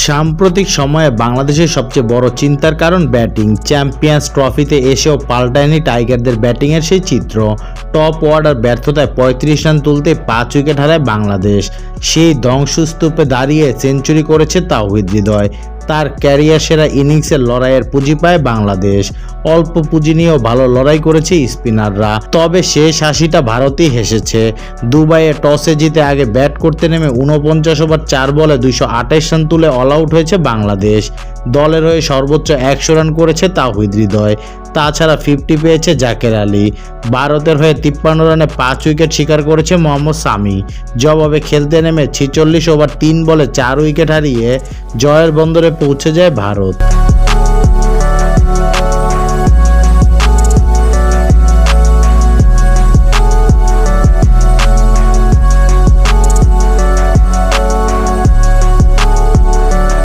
সাম্প্রতিক সময়ে বাংলাদেশের সবচেয়ে বড় চিন্তার কারণ ব্যাটিং। চ্যাম্পিয়ন্স ট্রফিতে এসেও পাল্টায়নি টাইগারদের ব্যাটিংয়ের সেই চিত্র। টপ অর্ডার ব্যর্থতায় ৩৫ রান তুলতে ৫ উইকেট হারায় বাংলাদেশ। সেই ধ্বংসস্তূপে দাঁড়িয়ে সেঞ্চুরি করেছে তাওহিদ হৃদয়। তার ক্যারিয়ার সেরা ইনিংসের লড়াইয়ের পুঁজি পায় বাংলাদেশ। অল্প পুঁজি নিয়েও ভালো লড়াই করেছে স্পিনাররা। তবে শেষ হাসিটা ভারতই হেসেছে। দুবাইয়ে টসে জিতে আগে ব্যাট করতে নেমে ৪৯ ওভার ৪ বলে ২২৮ রান তুলে অল আউট হয়েছে বাংলাদেশ। দলের হয়ে সর্বোচ্চ ১০০ রান করেছে তাওহিদ হৃদয়। তাছাড়া 50 পেয়েছে জাকের আলী। ভারতের হয়ে ৫৩ রানে ৫ উইকেট শিকার করেছে মোহাম্মদ সামি। জবাবে খেলতে নেমে ৪৬ ওভার ৩ বলে ৪ উইকেট হারিয়ে জয়ের বন্দরে পৌঁছে যায় ভারত।